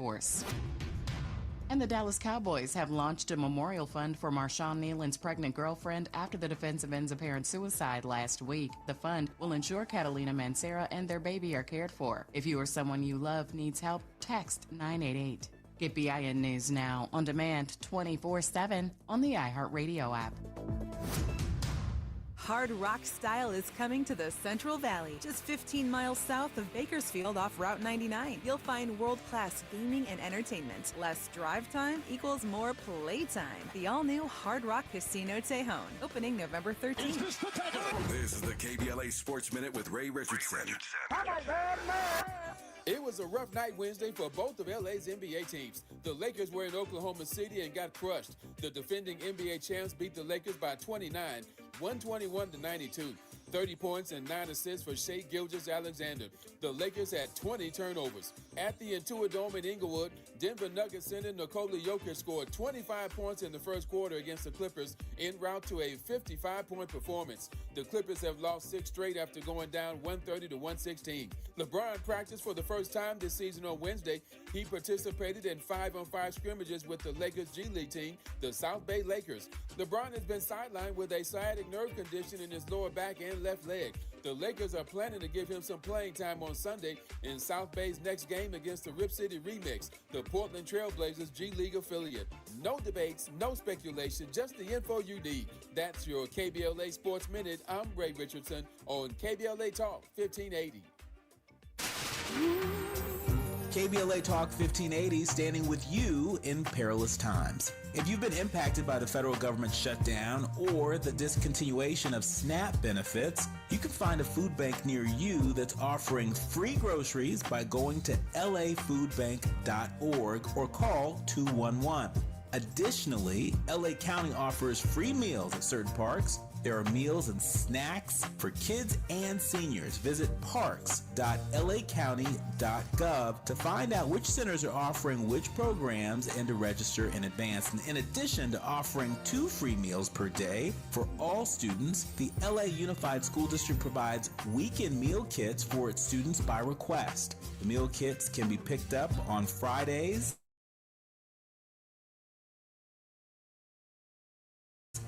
force. And the Dallas Cowboys have launched a memorial fund for Marshawn Nealon's pregnant girlfriend after the defensive end's apparent suicide last week. The fund will ensure Catalina Mancera and their baby are cared for. If you or someone you love needs help, text 988. Get BIN News now on demand 24/7 on the iHeartRadio app. Hard rock style is coming to the Central Valley, just 15 miles south of Bakersfield off Route 99. You'll find world-class gaming and entertainment. Less drive time equals more playtime. The all-new Hard Rock Casino Tejon, opening November 13th. This is the KBLA Sports Minute with Ray Richardson. It was a rough night Wednesday for both of LA's NBA teams. The Lakers were in Oklahoma City and got crushed. The defending NBA champs beat the Lakers by 29, 121-92. 30 points and 9 assists for Shai Gilgeous-Alexander. The Lakers had 20 turnovers. At the Intuit Dome in Inglewood, Denver Nuggets center Nikola Jokic scored 25 points in the first quarter against the Clippers en route to a 55-point performance. The Clippers have lost 6 straight after going down 130-116. LeBron practiced for the first time this season on Wednesday. He participated in 5-on-5 scrimmages with the Lakers G League team, the South Bay Lakers. LeBron has been sidelined with a sciatic nerve condition in his lower back and left leg. The Lakers are planning to give him some playing time on Sunday in South Bay's next game against the Rip City Remix, the Portland Trailblazers G League affiliate. No debates, no speculation, just the info you need. That's your KBLA Sports Minute. I'm Ray Richardson on KBLA Talk 1580. KBLA Talk 1580, standing with you in perilous times. If you've been impacted by the federal government shutdown or the discontinuation of SNAP benefits, you can find a food bank near you that's offering free groceries by going to lafoodbank.org or call 211. Additionally, LA County offers free meals at certain parks. There are meals and snacks for kids and seniors. Visit parks.lacounty.gov to find out which centers are offering which programs and to register in advance. And in addition to offering 2 free meals per day for all students, the LA Unified School District provides weekend meal kits for its students by request. The meal kits can be picked up on Fridays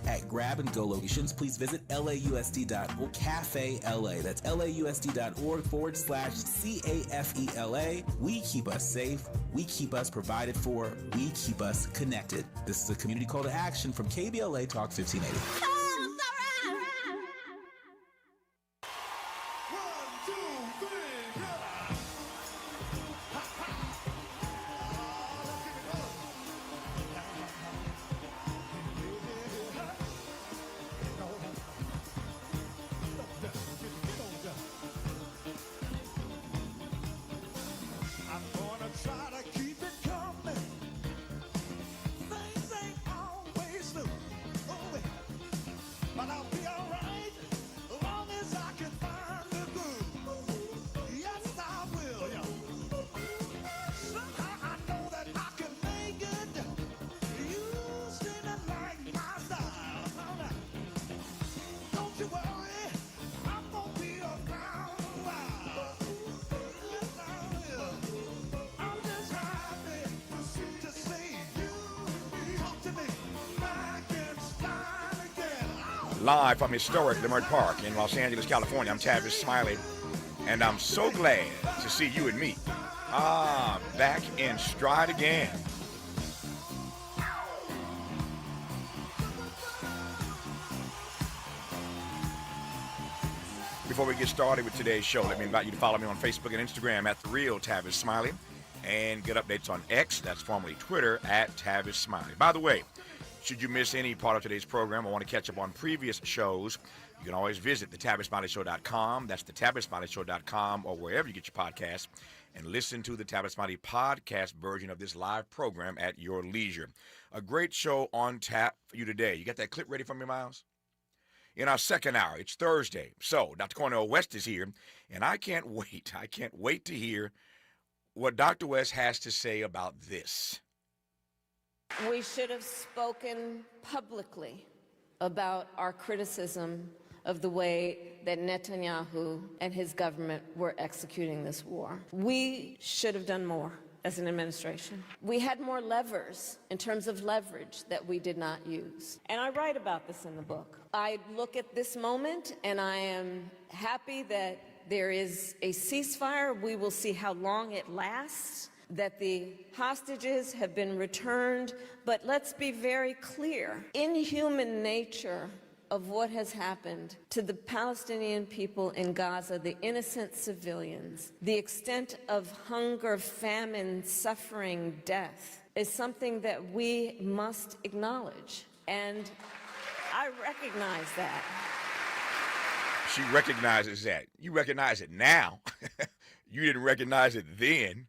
at grab-and-go locations. Please visit lausd.org, Cafe LA. That's lausd.org/CAFELA. We keep us safe. We keep us provided for. We keep us connected. This is a community call to action from KBLA Talk 1580. Live from historic Leimert Park in Los Angeles, California, I'm Tavis Smiley, and I'm so glad to see you and me back in stride again. Before we get started with today's show, let me invite you to follow me on Facebook and Instagram at The Real Tavis Smiley, and get updates on X, that's formerly Twitter, at Tavis Smiley. By the way, should you miss any part of today's program or want to catch up on previous shows, you can always visit thetavismileyshow.com. That's thetavismileyshow.com, or wherever you get your podcasts, and listen to the Tavis Smiley podcast version of this live program at your leisure. A great show on tap for you today. You got that clip ready for me, Miles? In our second hour, it's Thursday. So Dr. Cornell West is here, and I can't wait. I can't wait to hear what Dr. West has to say about this. We should have spoken publicly about our criticism of the way that Netanyahu and his government were executing this war. We should have done more as an administration. We had more levers in terms of leverage that we did not use. And I write about this in the book. I look at this moment and I am happy that there is a ceasefire. We will see how long it lasts, that the hostages have been returned. But let's be very clear. Inhuman nature of what has happened to the Palestinian people in Gaza, the innocent civilians, the extent of hunger, famine, suffering, death, is something that we must acknowledge. And I recognize that. She recognizes that. You recognize it now. You didn't recognize it then.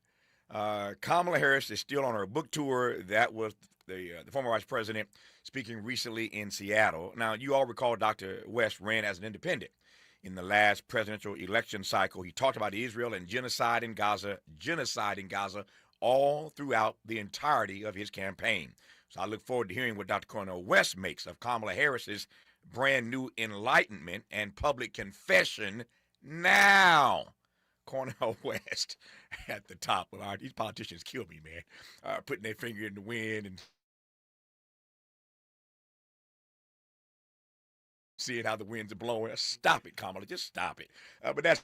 Kamala Harris is still on her book tour. That was the former vice president speaking recently in Seattle. Now, you all recall Dr. West ran as an independent in the last presidential election cycle. He talked about Israel and genocide in Gaza, all throughout the entirety of his campaign. So I look forward to hearing what Dr. Cornel West makes of Kamala Harris's brand new enlightenment and public confession now. Cornel West at the top. Well, these politicians kill me, man. Putting their finger in the wind and seeing how the winds are blowing. Stop it, Kamala. Just stop it. But that's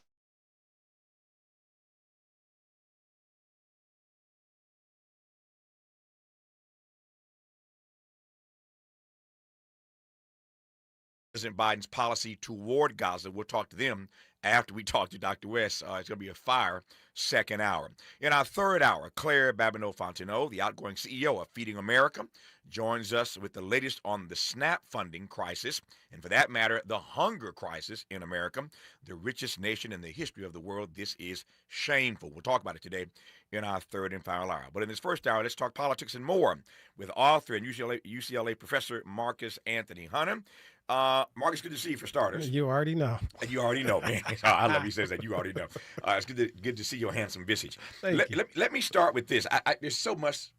President Biden's policy toward Gaza. We'll talk to them after we talk to Dr. West. It's going to be a fire second hour. In our third hour, Claire Babineau-Fontenot, the outgoing CEO of Feeding America, joins us with the latest on the SNAP funding crisis, and for that matter, the hunger crisis in America, the richest nation in the history of the world. This is shameful. We'll talk about it today in our third and final hour. But in this first hour, let's talk politics and more with author and UCLA professor Marcus Anthony Hunter. Marcus, good to see you for starters. You already know. You already know, man. I love he says that. You already know. It's good to see your handsome visage. Let me start with this. There's so much.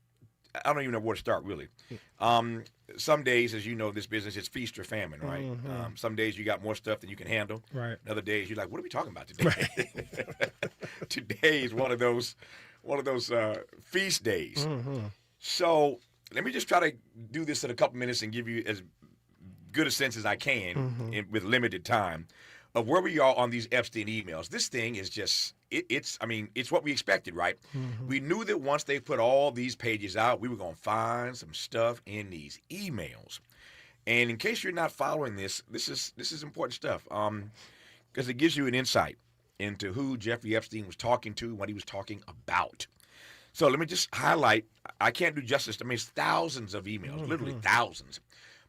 I don't even know where to start, really. Some days, as you know, this business is feast or famine, right? Mm-hmm. Some days you got more stuff than you can handle. Right. Other days you're like, what are we talking about today? Right. Today is one of those feast days. Mm-hmm. So let me just try to do this in a couple minutes and give you as good a sense as I can with limited time of where we are on these Epstein emails. This thing is just, it's what we expected, right? Mm-hmm. We knew that once they put all these pages out, we were going to find some stuff in these emails. And in case you're not following this is important stuff because it gives you an insight into who Jeffrey Epstein was talking to, what he was talking about. So let me just highlight, I can't do justice. I mean, it's thousands of emails, literally thousands.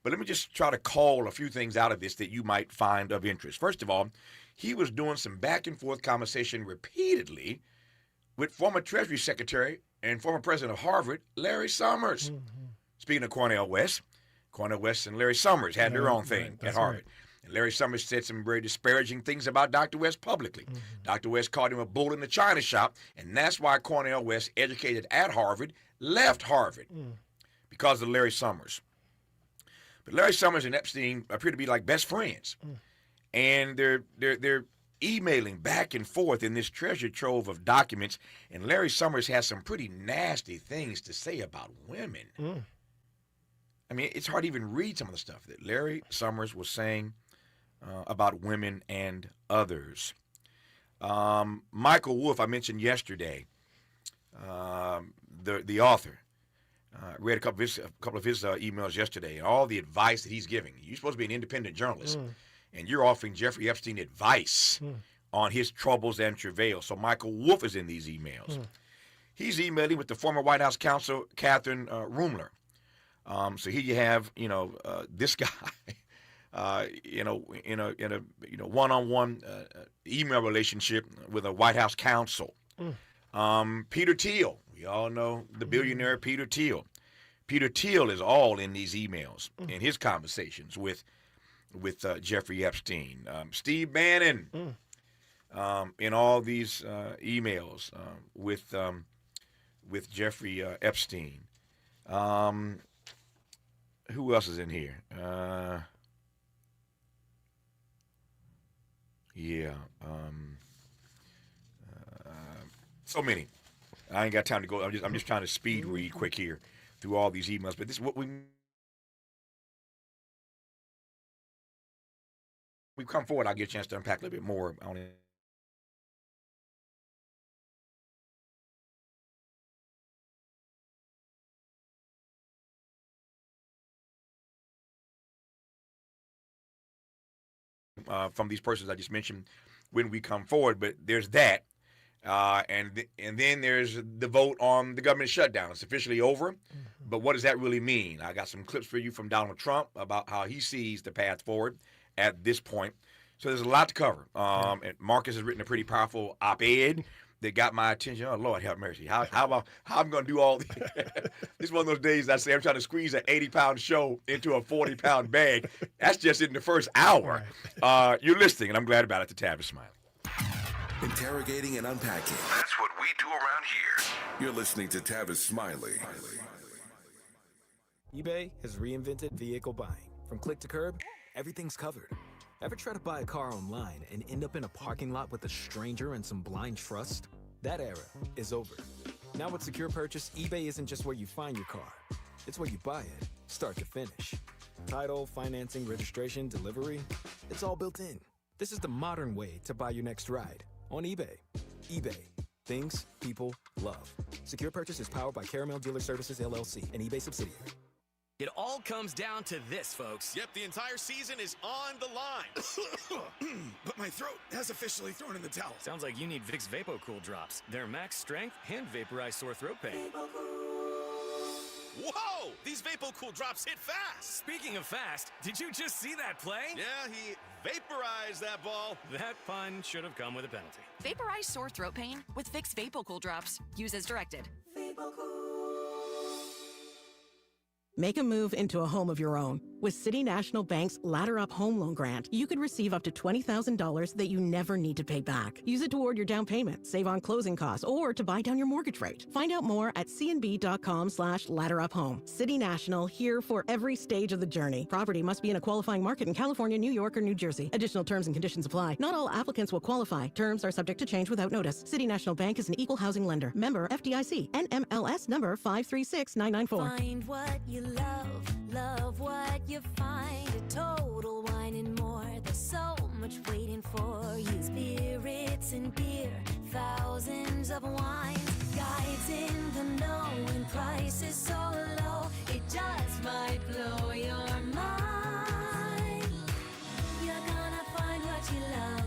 But let me just try to call a few things out of this that you might find of interest. First of all, he was doing some back and forth conversation repeatedly with former Treasury Secretary and former president of Harvard, Larry Summers. Speaking of Cornel West and Larry Summers had their own thing at Harvard. Right. And Larry Summers said some very disparaging things about Dr. West publicly. Dr. West called him a bull in the china shop, and that's why Cornel West, educated at Harvard, left Harvard because of Larry Summers. But Larry Summers and Epstein appear to be like best friends. And they're emailing back and forth in this treasure trove of documents. And Larry Summers has some pretty nasty things to say about women. I mean, it's hard to even read some of the stuff that Larry Summers was saying about women and others. Michael Wolff, I mentioned yesterday, the author. Read a couple of his emails yesterday, and all the advice that he's giving. You're supposed to be an independent journalist, and you're offering Jeffrey Epstein advice on his troubles and travails. So Michael Wolff is in these emails. He's emailing with the former White House counsel, Catherine Rumler. So here you have, this guy, in a one-on-one email relationship with a White House counsel. Peter Thiel. We all know the billionaire Peter Thiel. Peter Thiel is all in these emails, in his conversations with Jeffrey Epstein. Steve Bannon in all these emails with Jeffrey Epstein. Who else is in here? So many. I ain't got time to go. I'm just trying to speed read quick here through all these emails. But this is what we've come forward. I'll get a chance to unpack a little bit more on it. From these persons I just mentioned when we come forward, but there's that. And then there's the vote on the government shutdown. It's officially over, but what does that really mean? I got some clips for you from Donald Trump about how he sees the path forward at this point. So there's a lot to cover. And Marcus has written a pretty powerful op-ed that got my attention. Oh, Lord have mercy. How I'm going to do all this? This is one of those days I say I'm trying to squeeze an 80-pound show into a 40-pound bag. That's just in the first hour. You're listening, and I'm glad about it, to Tavis Smiley. Interrogating and unpacking. That's what we do around here. You're listening to Tavis Smiley. eBay has reinvented vehicle buying. From click to curb, everything's covered. Ever try to buy a car online and end up in a parking lot with a stranger and some blind trust? That era is over. Now with Secure Purchase, eBay isn't just where you find your car. It's where you buy it, start to finish. Title, financing, registration, delivery, it's all built in. This is the modern way to buy your next ride on eBay. eBay. Things people love. Secure Purchase is powered by Caramel Dealer Services, LLC, an eBay subsidiary. It all comes down to this, folks. Yep, the entire season is on the line. But my throat has officially thrown in the towel. Sounds like you need Vicks VapoCool drops. They're max strength and vaporize sore throat pain. Whoa! These VapoCool drops hit fast. Speaking of fast, did you just see that play? Yeah, he vaporized that ball. That pun should have come with a penalty. Vaporize sore throat pain with Vicks VapoCool drops. Use as directed. Make a move into a home of your own. With City National Bank's Ladder Up Home Loan Grant, you could receive up to $20,000 that you never need to pay back. Use it toward your down payment, save on closing costs, or to buy down your mortgage rate. Find out more at cnb.com/ladderuphome. City National, here for every stage of the journey. Property must be in a qualifying market in California, New York, or New Jersey. Additional terms and conditions apply. Not all applicants will qualify. Terms are subject to change without notice. City National Bank is an equal housing lender. Member FDIC. NMLS number 536994. Find what you love what you find. A Total Wine and More. There's so much waiting for you. Spirits and beer, thousands of wines. Guides in the know and prices so low, it just might blow your mind. You're gonna find what you love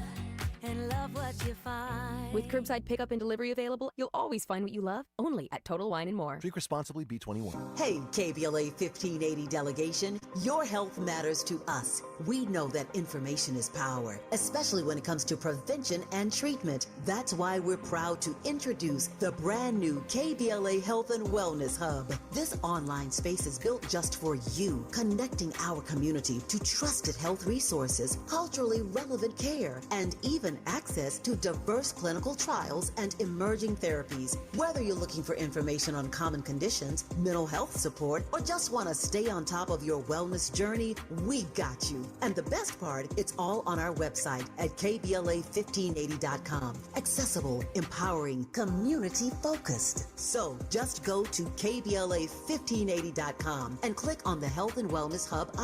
and love what you find. With curbside pickup and delivery available, you'll always find what you love, only at Total Wine & More. Drink responsibly, B21. Hey, KBLA 1580 delegation, your health matters to us. We know that information is power, especially when it comes to prevention and treatment. That's why we're proud to introduce the brand new KBLA Health and Wellness Hub. This online space is built just for you, connecting our community to trusted health resources, culturally relevant care, and even access to diverse clinical trials and emerging therapies. Whether you're looking for information on common conditions, mental health support, or just want to stay on top of your wellness journey, we got you. And the best part, it's all on our website at kbla1580.com. Accessible, empowering, community-focused. So just go to kbla1580.com and click on the Health and Wellness Hub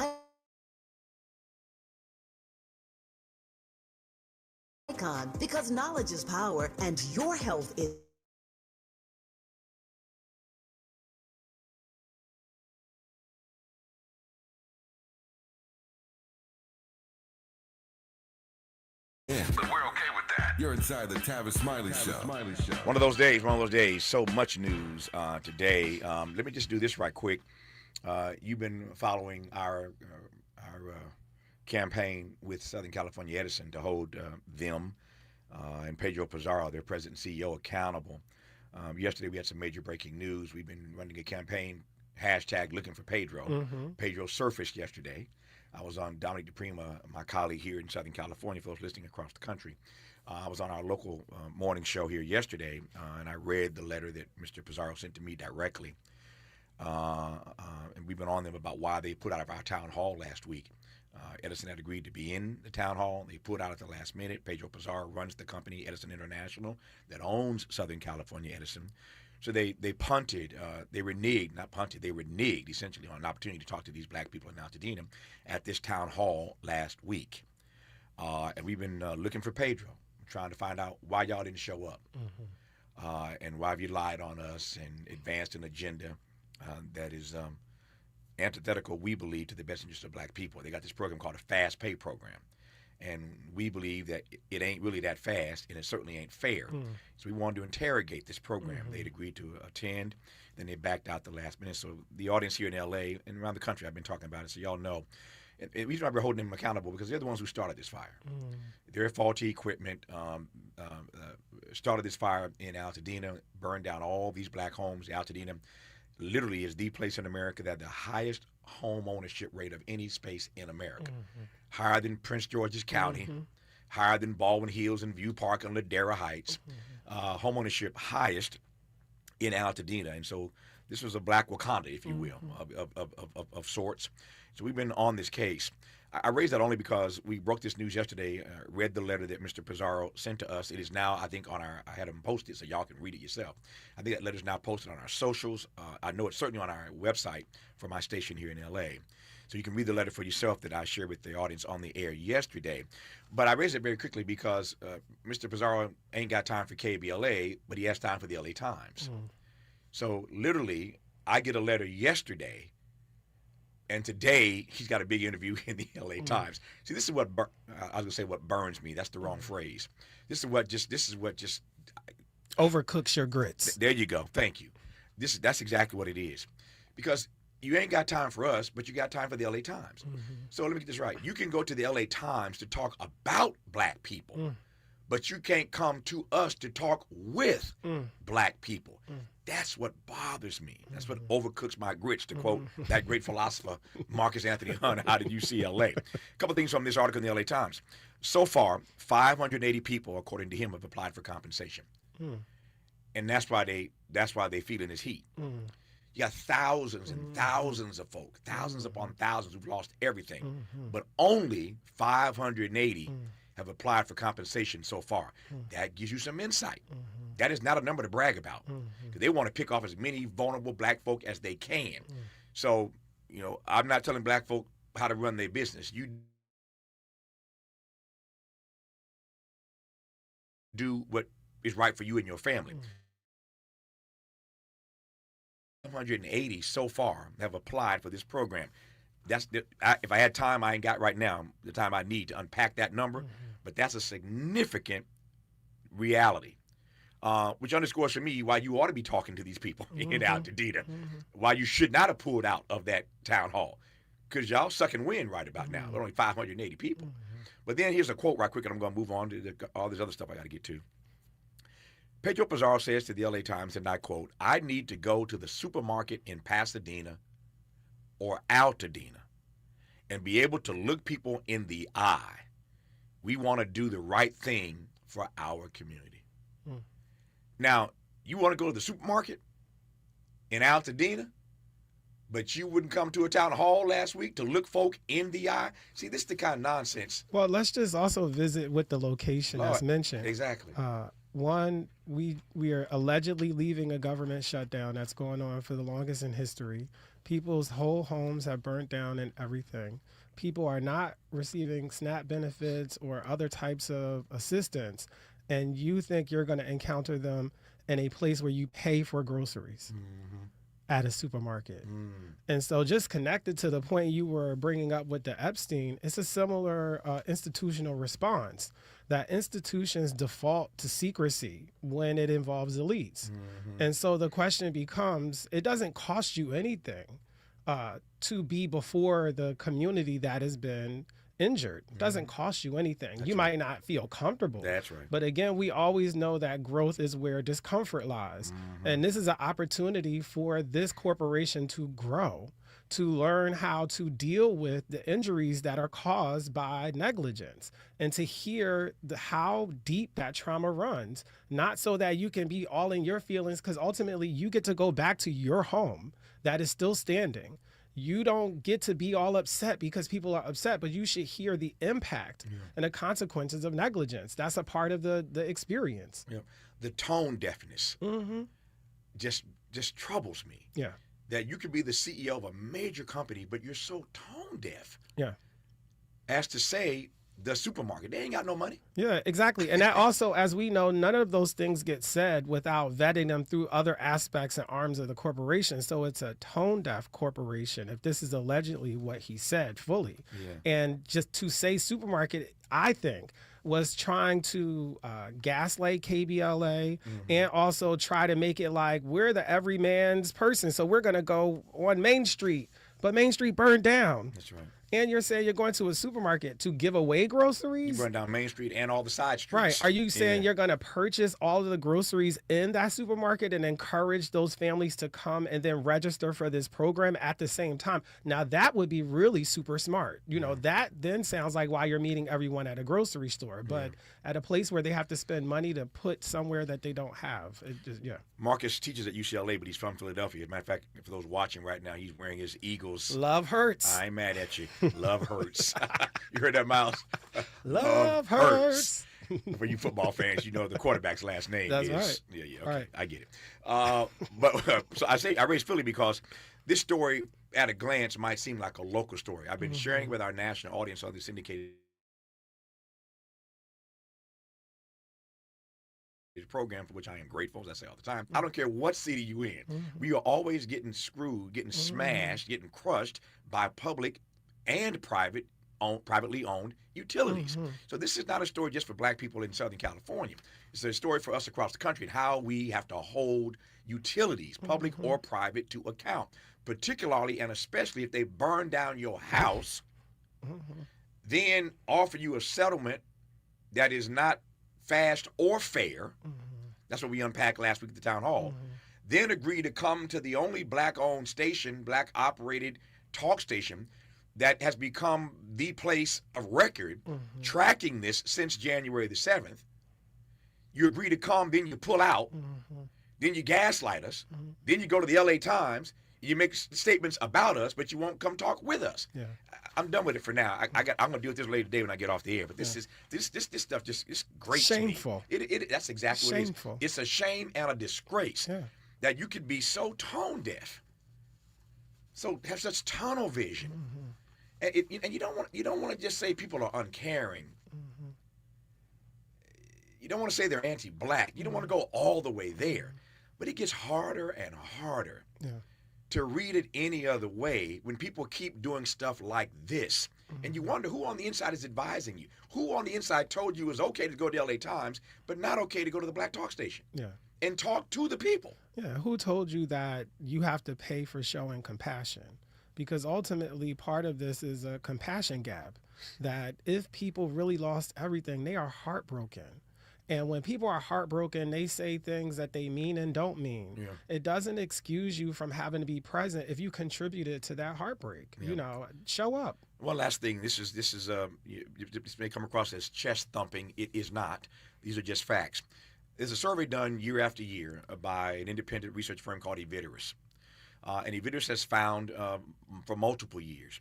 icon, because knowledge is power and your health is. Yeah, but we're okay with that. You're inside the Tavis Smiley Show. One of those days. So much news today. Let me just do this right quick. You've been following our campaign with Southern California Edison to hold them and Pedro Pizarro, their president and CEO, accountable. Yesterday we had some major breaking news. We've been running a campaign, hashtag looking for Pedro. Pedro surfaced yesterday. I was on Dominic DePrima, my colleague here in Southern California, for those listening across the country. I was on our local morning show here yesterday, and I read the letter that Mr. Pizarro sent to me directly. And we've been on them about why they put out of our town hall last week. Edison had agreed to be in the town hall. They put out at the last minute. Pedro Pizarro runs the company, Edison International, that owns Southern California Edison. So they punted, they reneged, not punted, they reneged essentially on an opportunity to talk to these black people in Altadena at this town hall last week. And we've been looking for Pedro, trying to find out why y'all didn't show up, and why have you lied on us and advanced an agenda that is antithetical, we believe, to the best interest of black people. They got this program called a fast pay program. And we believe that it ain't really that fast, and it certainly ain't fair. So we wanted to interrogate this program. They'd agreed to attend, then they backed out the last minute. So the audience here in L.A. and around the country, I've been talking about it, so y'all know. And the reason why we're holding them accountable, because they're the ones who started this fire. Their faulty equipment started this fire in Altadena, burned down all these black homes. Altadena literally is the place in America that had the highest home ownership rate of any space in America. Higher than Prince George's County, higher than Baldwin Hills and View Park and Ladera Heights. Home ownership highest in Altadena. And so this was a black Wakanda, if you will, of sorts. So we've been on this case. I raised that only because we broke this news yesterday, read the letter that Mr. Pizarro sent to us. It is now, I think, on I had him posted so y'all can read it yourself. I think that letter is now posted on our socials. I know it's certainly on our website for my station here in L.A. So you can read the letter for yourself that I shared with the audience on the air yesterday. But I raised it very quickly because Mr. Pizarro ain't got time for KBLA, but he has time for the L.A. Times. So literally, I get a letter yesterday, and today he's got a big interview in the L.A. Times. See, this is what I was gonna say what burns me. That's the wrong phrase. This is what just overcooks your grits. There you go. Thank you. That's exactly what it is, because you ain't got time for us, but you got time for the L.A. Times. So let me get this right. You can go to the L.A. Times to talk about black people, but you can't come to us to talk with black people. That's what bothers me. That's what overcooks my grits, to quote that great philosopher, Marcus Anthony Hunt, out of UCLA. A couple things from this article in the L.A. Times. So far, 580 people, according to him, have applied for compensation. And that's why they feeling this heat. You got thousands and thousands of folk, thousands upon thousands who've lost everything, but only 580 have applied for compensation so far. That gives you some insight. That is not a number to brag about, because they want to pick off as many vulnerable black folk as they can. So, I'm not telling black folk how to run their business. You do what is right for you and your family. 180 so far have applied for this program. If I had time I ain't got right now, the time I need to unpack that number, but that's a significant reality, which underscores for me why you ought to be talking to these people in Altadena, why you should not have pulled out of that town hall, because y'all sucking wind right about now. There are only 580 people. But then here's a quote right quick, and I'm going to move on to all this other stuff I got to get to. Pedro Pizarro says to the L.A. Times, and I quote, "I need to go to the supermarket in Pasadena or Altadena and be able to look people in the eye. We want to do the right thing for our community." Now, you want to go to the supermarket in Altadena, but you wouldn't come to a town hall last week to look folk in the eye? See, this is the kind of nonsense. Well, let's just also visit with the location as mentioned. Exactly. One, we are allegedly leaving a government shutdown that's going on for the longest in history. People's whole homes have burnt down and everything. People are not receiving SNAP benefits or other types of assistance, and you think you're going to encounter them in a place where you pay for groceries at a supermarket. And so just connected to the point you were bringing up with the Epstein, it's a similar institutional response, that institutions default to secrecy when it involves elites. And so the question becomes, it doesn't cost you anything to be before the community that has been injured. It doesn't cost you anything. That's you might not feel comfortable. That's right. But again, we always know that growth is where discomfort lies. And this is an opportunity for this corporation to grow, to learn how to deal with the injuries that are caused by negligence, and to hear how deep that trauma runs, not so that you can be all in your feelings, because ultimately you get to go back to your home that is still standing. You don't get to be all upset because people are upset, but you should hear the impact and the consequences of negligence. That's a part of the experience. The tone deafness just troubles me. Yeah. That you could be the CEO of a major company, but you're so tone deaf. Yeah. As to say, the supermarket, they ain't got no money. Yeah, exactly. And that also, as we know, none of those things get said without vetting them through other aspects and arms of the corporation. So it's a tone deaf corporation, if this is allegedly what he said fully. Yeah. And just to say supermarket, I think, was trying to gaslight KBLA and also try to make it like we're the everyman's person. So we're going to go on Main Street, but Main Street burned down. That's right. And you're saying you're going to a supermarket to give away groceries? You run down Main Street and all the side streets. Right. Are you saying you're going to purchase all of the groceries in that supermarket and encourage those families to come and then register for this program at the same time? Now, that would be really super smart. You know, that then sounds like why you're meeting everyone at a grocery store. But at a place where they have to spend money to put somewhere that they don't have. It just, Marcus teaches at UCLA, but he's from Philadelphia. As a matter of fact, for those watching right now, he's wearing his Eagles. Love hurts. I ain't mad at you. Love hurts. You heard that, Miles? Love hurts. For you football fans, you know the quarterback's last name That's is. right. Yeah, okay, Right. I get it. But so I raised Philly because this story, at a glance, might seem like a local story. I've been sharing with our national audience on the syndicated program, for which I am grateful, as I say all the time. I don't care what city you in. We are always getting screwed, getting smashed, getting crushed by public and privately owned utilities. So this is not a story just for black people in Southern California. It's a story for us across the country and how we have to hold utilities, public or private, to account, particularly and especially if they burn down your house, then offer you a settlement that is not fast or fair. That's what we unpacked last week at the town hall. Then agree to come to the only black-owned station, black-operated talk station that has become the place of record tracking this since January the 7th. You agree to come, then you pull out, then you gaslight us, then you go to the LA Times, you make statements about us, but you won't come talk with us. Yeah. I'm done with it for now. I'm gonna deal with this later today when I get off the air. But this is this stuff just is great. Shameful. To me. That's exactly Shameful. what it is. It's a shame and a disgrace that you could be so tone deaf, so have such tunnel vision, and you don't want to just say people are uncaring. You don't want to say they're anti-black. You don't want to go all the way there, but it gets harder and harder. To read it any other way when people keep doing stuff like this. And you wonder who on the inside is advising you. Who on the inside told you it was okay to go to the LA Times, but not okay to go to the black talk station and talk to the people. Yeah, who told you that you have to pay for showing compassion? Because ultimately part of this is a compassion gap, that if people really lost everything, they are heartbroken. And when people are heartbroken, they say things that they mean and don't mean. It doesn't excuse you from having to be present if you contributed to that heartbreak. You know, show up. One last thing. This may come across as chest thumping. It is not. These are just facts. There's a survey done year after year by an independent research firm called Eviderus. And Eviderus has found for multiple years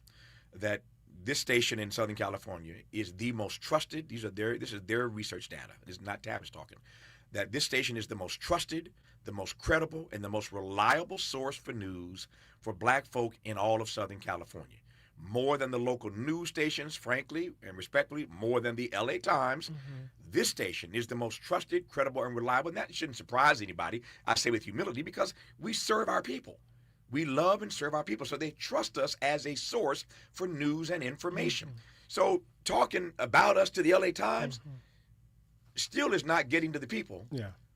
that this station in Southern California is the most trusted. This is their research data. This is not Tavis talking. That this station is the most trusted, the most credible, and the most reliable source for news for black folk in all of Southern California. More than the local news stations, frankly, and respectfully, more than the LA Times. This station is the most trusted, credible, and reliable. And that shouldn't surprise anybody. I say with humility because we serve our people. We love and serve our people, so they trust us as a source for news and information. So talking about us to the LA Times still is not getting to the people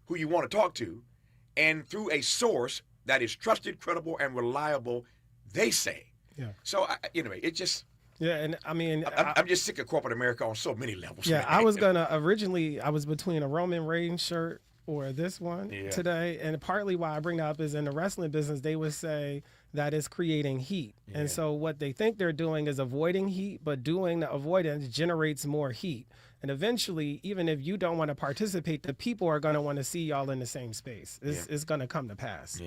who you want to talk to, and through a source that is trusted, credible, and reliable, they say. So anyway, it just... and I mean... I'm just sick of corporate America on so many levels. Yeah, man. I was going to... Originally, I was between a Roman Reigns shirt or this one today. And partly why I bring that up is in the wrestling business, they would say that it's creating heat. And so what they think they're doing is avoiding heat, but doing the avoidance generates more heat. And eventually, even if you don't want to participate, the people are going to want to see y'all in the same space. It's going to come to pass.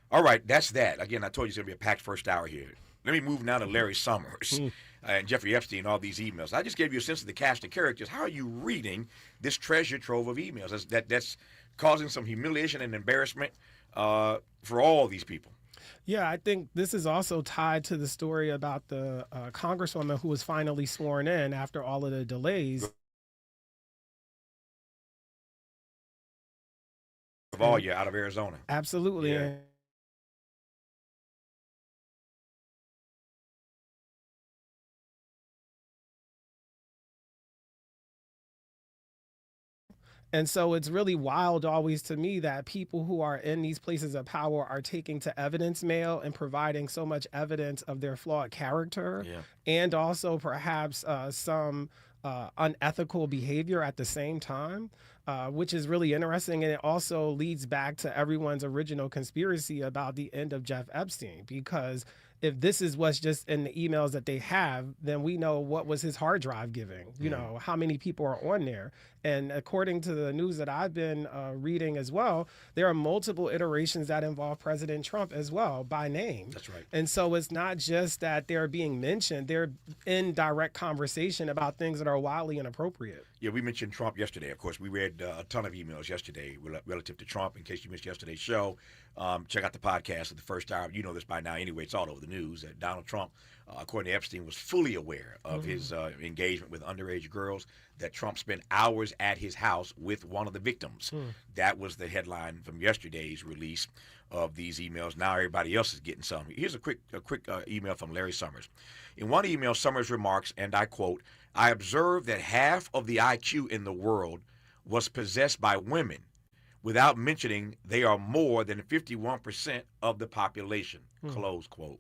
All right, that's that. Again, I told you it's going to be a packed first hour here. Let me move now to Larry Summers and Jeffrey Epstein, all these emails. I just gave you a sense of the cast of characters. How are you reading this treasure trove of emails? That's causing some humiliation and embarrassment for all these people. Yeah, I think this is also tied to the story about the congresswoman who was finally sworn in after all of the delays. Valia out of Arizona. Absolutely. Yeah. And so it's really wild always to me that people who are in these places of power are taking to evidence mail and providing so much evidence of their flawed character and also perhaps some unethical behavior at the same time, which is really interesting. And it also leads back to everyone's original conspiracy about the end of Jeff Epstein, because if this is what's just in the emails that they have, then we know what was his hard drive giving, you know, how many people are on there. And according to the news that I've been reading as well, there are multiple iterations that involve President Trump as well by name. That's right. And so it's not just that they're being mentioned, they're in direct conversation about things that are wildly inappropriate. Yeah, we mentioned Trump yesterday. Of course, we read a ton of emails yesterday relative to Trump. In case you missed yesterday's show, check out the podcast of the first hour. You know this by now anyway. It's all over the news that Donald Trump, according to Epstein, was fully aware of his engagement with underage girls, that Trump spent hours at his house with one of the victims. That was the headline from yesterday's release of these emails. Now everybody else is getting some. Here's a quick email from Larry Summers. In one email, Summers remarks, and I quote, "I observed that half of the IQ in the world was possessed by women, without mentioning they are more than 51% of the population," close quote.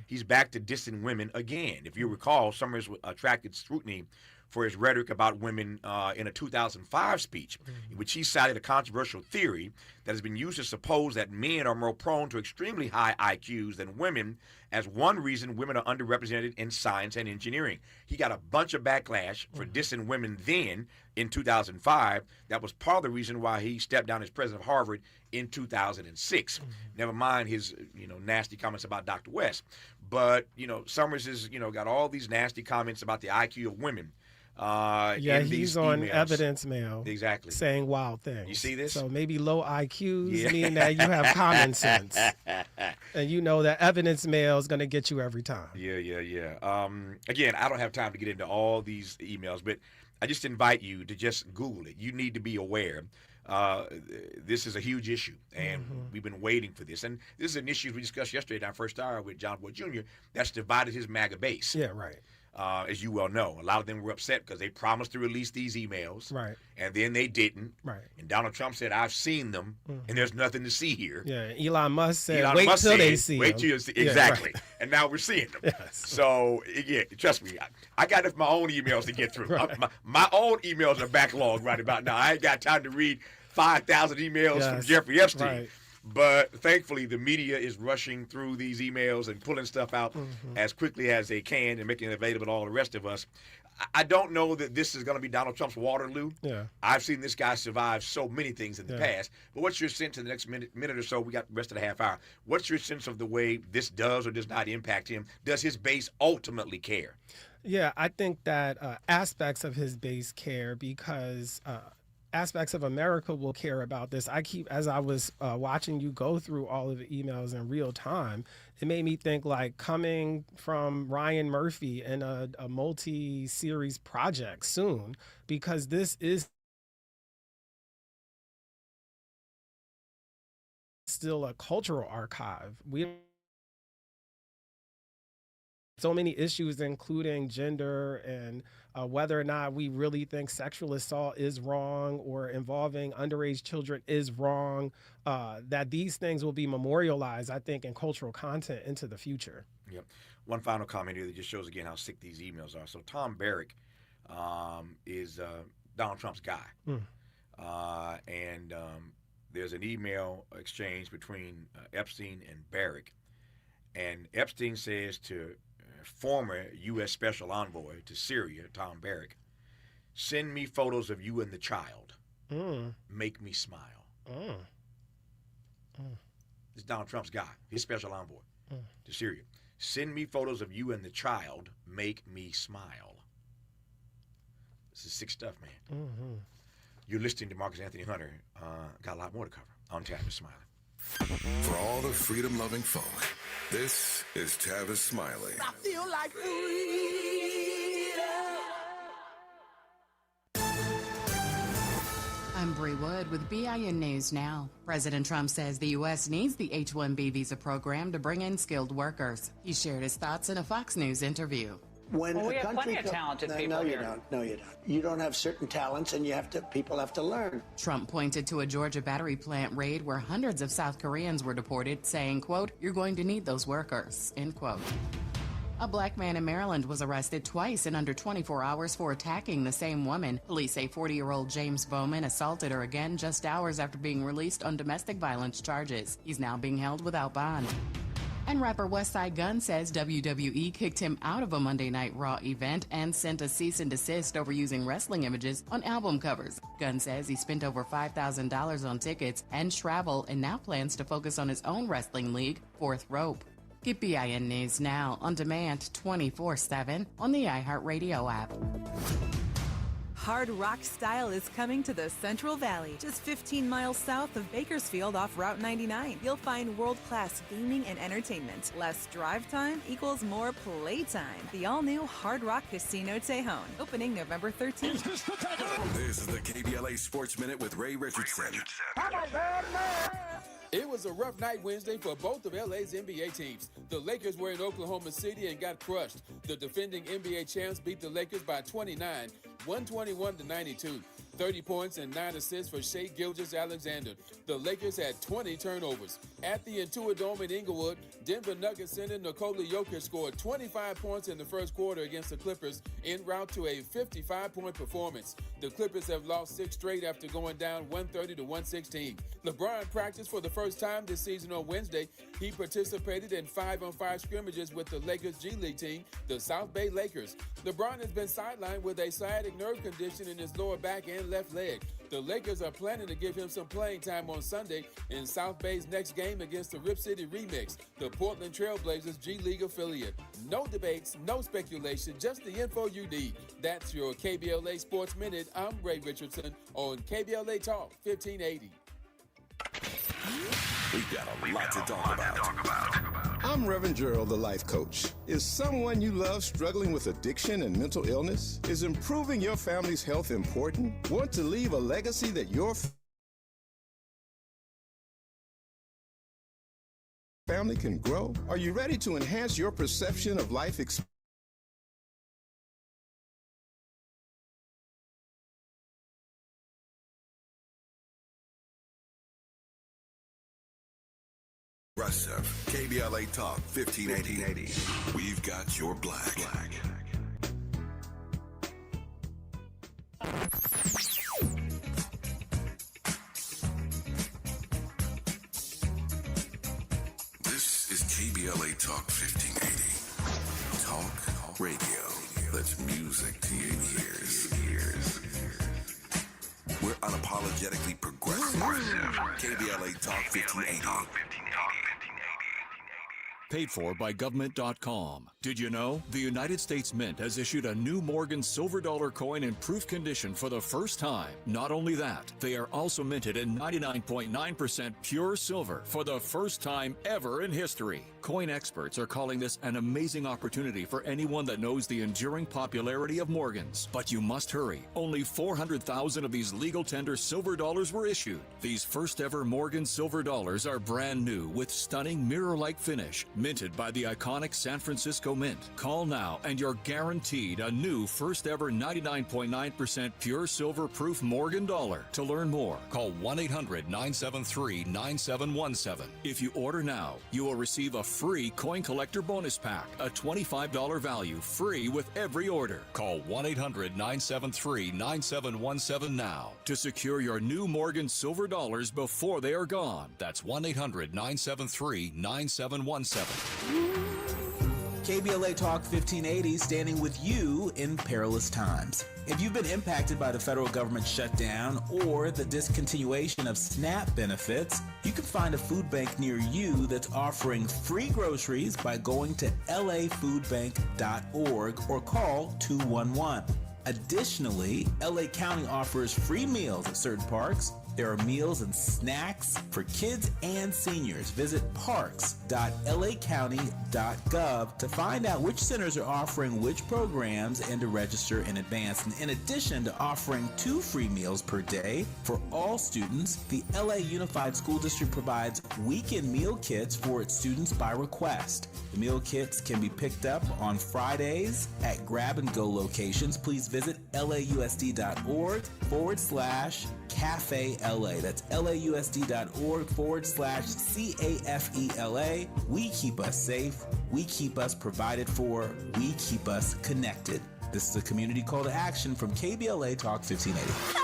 He's back to dissing women again. If you recall, Summers attracted scrutiny for his rhetoric about women in a 2005 speech, in which he cited a controversial theory that has been used to suppose that men are more prone to extremely high IQs than women as one reason women are underrepresented in science and engineering. He got a bunch of backlash for dissing women then in 2005. That was part of the reason why he stepped down as president of Harvard in 2006. Never mind his nasty comments about Dr. West. But, Summers has, got all these nasty comments about the IQ of women. He's on emails. Evidence mail. Exactly. Saying wild things. You see this? So maybe low IQs mean that you have common sense. And you know that evidence mail is going to get you every time. Yeah. Again, I don't have time to get into all these emails, but I just invite you to just Google it. You need to be aware. This is a huge issue, and we've been waiting for this. And this is an issue we discussed yesterday in our first hour with John Boy Jr. that's divided his MAGA base. Yeah, right. As you well know, a lot of them were upset because they promised to release these emails, right? And then they didn't, right? And Donald Trump said, "I've seen them, and there's nothing to see here." Yeah, Elon Musk said, "Wait till they see them." Wait till you see exactly, right. And now we're seeing them. Yes. So again, trust me, I got my own emails to get through. Right. My own emails are backlogged right about now. I ain't got time to read 5,000 emails from Jeffrey Epstein. Right. But thankfully, the media is rushing through these emails and pulling stuff out as quickly as they can and making it available to all the rest of us. I don't know that this is going to be Donald Trump's Waterloo. Yeah. I've seen this guy survive so many things in the past. But what's your sense in the next minute or so? We got the rest of the half hour. What's your sense of the way this does or does not impact him? Does his base ultimately care? Yeah, I think that aspects of his base care because aspects of America will care about this. As I was watching you go through all of the emails in real time, it made me think like coming from Ryan Murphy in a multi-series project soon, because this is still a cultural archive. So many issues, including gender and whether or not we really think sexual assault is wrong or involving underage children is wrong, that these things will be memorialized, I think, in cultural content into the future. Yep. One final comment here that just shows again how sick these emails are. So Tom Barrack is Donald Trump's guy. And there's an email exchange between Epstein and Barrack. And Epstein says to former U.S. Special Envoy to Syria, Tom Barrack, "Send me photos of you and the child. Make me smile." This is Donald Trump's guy, his special envoy to Syria. "Send me photos of you and the child. Make me smile." This is sick stuff, man. You're listening to Marcus Anthony Hunter. Got a lot more to cover on Tavis Smiley. For all the freedom-loving folk, this is Tavis Smiley. I feel like I'm Bree Wood with BIN News Now. President Trump says the U.S. needs the H-1B visa program to bring in skilled workers. He shared his thoughts in a Fox News interview. When we have plenty of talented people here. No, you don't. You don't have certain talents, and people have to learn. Trump pointed to a Georgia battery plant raid where hundreds of South Koreans were deported, saying, quote, "You're going to need those workers," end quote. A black man in Maryland was arrested twice in under 24 hours for attacking the same woman. Police say 40-year-old James Bowman assaulted her again just hours after being released on domestic violence charges. He's now being held without bond. And rapper Westside Gunn says WWE kicked him out of a Monday Night Raw event and sent a cease and desist over using wrestling images on album covers. Gunn says he spent over $5,000 on tickets and travel and now plans to focus on his own wrestling league, Fourth Rope. Get BIN News Now on demand 24/7 on the iHeartRadio app. Hard rock style is coming to the Central Valley, just 15 miles south of Bakersfield off Route 99. You'll find world-class gaming and entertainment. Less drive time equals more playtime. The all-new Hard Rock Casino Tejon, opening November 13th. This is the KBLA Sports Minute with Ray Richardson. It was a rough night Wednesday for both of LA's NBA teams. The Lakers were in Oklahoma City and got crushed. The defending NBA champs beat the Lakers by 29, 121-92. 30 points and 9 assists for Shai Gilgeous-Alexander. The Lakers had 20 turnovers. At the Intuit Dome in Inglewood, Denver Nuggets center Nikola Jokic scored 25 points in the first quarter against the Clippers en route to a 55-point performance. The Clippers have lost 6 straight after going down 130-116. LeBron practiced for the first time this season on Wednesday. He participated in 5-on-5 scrimmages with the Lakers G League team, the South Bay Lakers. LeBron has been sidelined with a sciatic nerve condition in his lower back and left leg. The Lakers are planning to give him some playing time on Sunday in South Bay's next game against the Rip City Remix, the Portland Trailblazers G League affiliate. No debates, no speculation, just the info you need. That's your KBLA Sports Minute. I'm Ray Richardson on KBLA Talk 1580. We've got a lot to talk about. I'm Reverend Gerald, the life coach. Is someone you love struggling with addiction and mental illness? Is improving your family's health important? Want to leave a legacy that your family can grow? Are you ready to enhance your perception of life experience? Progressive, KBLA Talk 1580. We've got your black. This is KBLA Talk 1580. Talk radio. That's music to your ears. We're unapologetically progressive. KBLA Talk 1580. Paid for by government.com. Did you know? The United States Mint has issued a new Morgan silver dollar coin in proof condition for the first time. Not only that, they are also minted in 99.9% pure silver for the first time ever in history. Coin experts are calling this an amazing opportunity for anyone that knows the enduring popularity of Morgans. But you must hurry. Only 400,000 of these legal tender silver dollars were issued. These first ever Morgan silver dollars are brand new with stunning mirror-like finish, minted by the iconic San Francisco Mint. Call now and you're guaranteed a new first ever 99.9% pure silver proof Morgan dollar. To learn more, call 1-800-973-9717. If you order now, you will receive a free coin collector bonus pack, a $25 value, free with every order. Call 1-800-973-9717 now to secure your new Morgan silver dollars before they are gone. That's 1-800-973-9717. KBLA Talk 1580, standing with you in perilous times. If you've been impacted by the federal government shutdown or the discontinuation of SNAP benefits, you can find a food bank near you that's offering free groceries by going to lafoodbank.org or call 211. Additionally, LA County offers free meals at certain parks There are meals and snacks for kids and seniors. Visit parks.lacounty.gov to find out which centers are offering which programs and to register in advance. And in addition to offering 2 free meals per day for all students, the LA Unified School District provides weekend meal kits for its students by request. The meal kits can be picked up on Fridays at grab-and-go locations. Please visit lausd.org/Cafe LA. That's lausd.org/CAFELA. We keep us safe. We keep us provided for. We keep us connected. This is a community call to action from KBLA Talk 1580.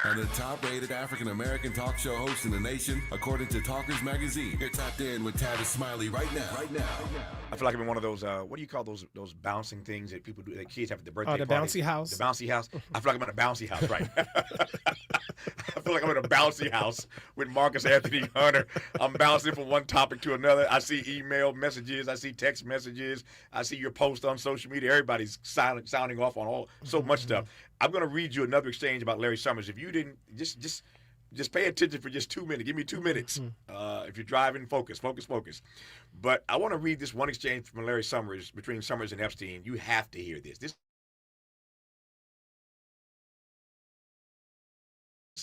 And the top-rated African-American talk show host in the nation, according to Talkers Magazine. You're tapped in with Tavis Smiley right now. I feel like I'm in one of those, what do you call those bouncing things that people do, that kids have at the birthday Oh, the parties? bouncy house? The bouncy house. I feel like I'm in a bouncy house right now. I feel like I'm in a bouncy house with Marcus Anthony Hunter. I'm bouncing from one topic to another. I see email messages. I see text messages. I see your post on social media. Everybody's sounding off on so much stuff. I'm going to read you another exchange about Larry Summers. If you didn't, just pay attention for just 2 minutes. Give me 2 minutes. If you're driving, focus. But I want to read this one exchange from Larry Summers, between Summers and Epstein. You have to hear this. This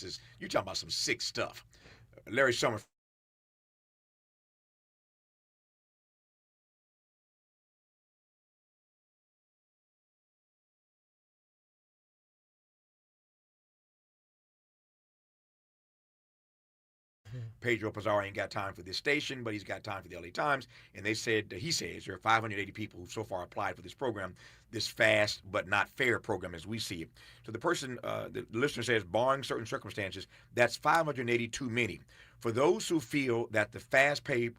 is, you're talking about some sick stuff. Larry Summers. Pedro Pizarro ain't got time for this station, but he's got time for the LA Times. And he says there are 580 people who so far applied for this program, this fast but not fair program as we see it. So the listener says, barring certain circumstances, that's 580 too many. For those who feel that the fast pay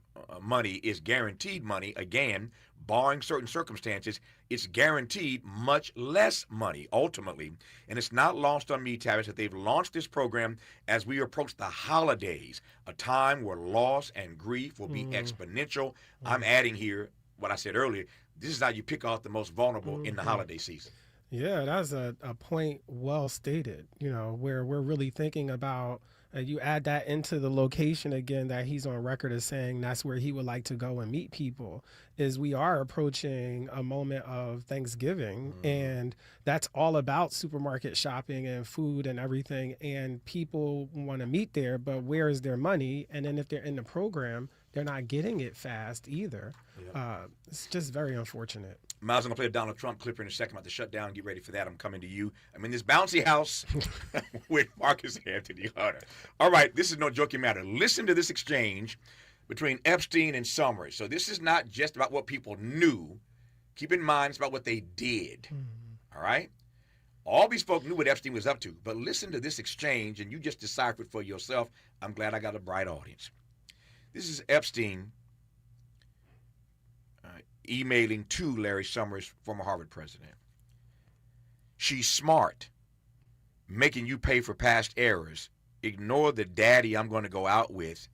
money is guaranteed money, again, barring certain circumstances, it's guaranteed much less money ultimately. And it's not lost on me, Tavis, that they've launched this program as we approach the holidays, a time where loss and grief will be exponential. I'm adding here what I said earlier. This is how you pick off the most vulnerable in the holiday season. Yeah, that's a point well stated, where we're really thinking about, you add that into the location again that he's on record as saying that's where he would like to go and meet people, is we are approaching a moment of Thanksgiving, and that's all about supermarket shopping and food and everything, and people want to meet there, but where is their money? And then if they're in the program, they're not getting it fast either. It's just very unfortunate. Miles, I'm going to play a Donald Trump clip here in a second about the shutdown. Get ready for that. I'm coming to you. I'm in this bouncy house with Marcus Anthony Hunter. All right, this is no joking matter. Listen to this exchange between Epstein and Summers. So this is not just about what people knew. Keep in mind it's about what they did. All right? All these folk knew what Epstein was up to. But listen to this exchange, and you just decipher it for yourself. I'm glad I got a bright audience. This is Epstein emailing to Larry Summers, former Harvard president. She's smart, making you pay for past errors. Ignore the daddy I'm going to go out with,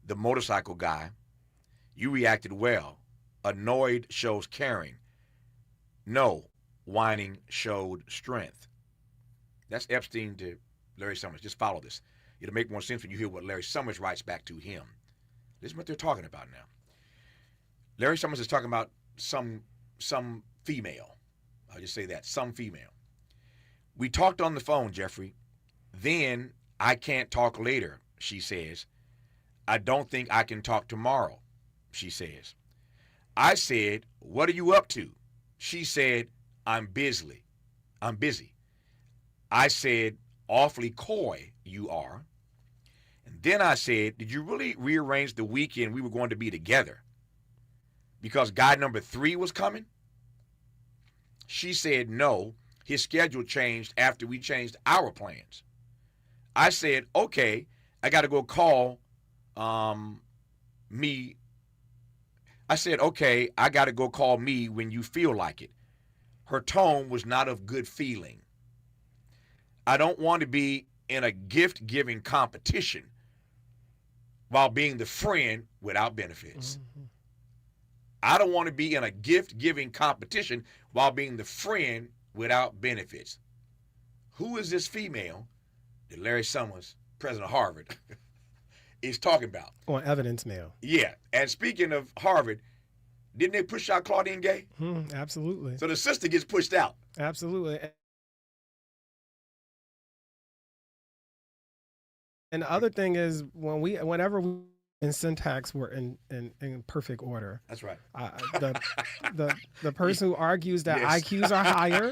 the motorcycle guy. You reacted well. Annoyed shows caring. No, whining showed strength. That's Epstein to Larry Summers. Just follow this. It'll make more sense when you hear what Larry Summers writes back to him. This is what they're talking about now. Larry Summers is talking about some female. I'll just say that, some female. We talked on the phone, Jeffrey. Then I can't talk later, she says. I don't think I can talk tomorrow, she says. I said, what are you up to? She said, I'm busy. I said, awfully coy you are. And then I said, did you really rearrange the weekend we were going to be together because guy number 3 was coming? She said, no, his schedule changed after we changed our plans. I said, okay, I got to go call me. I said, okay, I got to go call me when you feel like it. Her tone was not of good feeling. I don't want to be in a gift-giving competition while being the friend without benefits. I don't want to be in a gift-giving competition while being the friend without benefits. Who is this female that Larry Summers, president of Harvard, is talking about? On Evidence Mail. Yeah. And speaking of Harvard, didn't they push out Claudine Gay? Absolutely. So the sister gets pushed out. Absolutely. And the other thing is, whenever we in syntax were in perfect order. That's right. The person who argues that IQs are higher,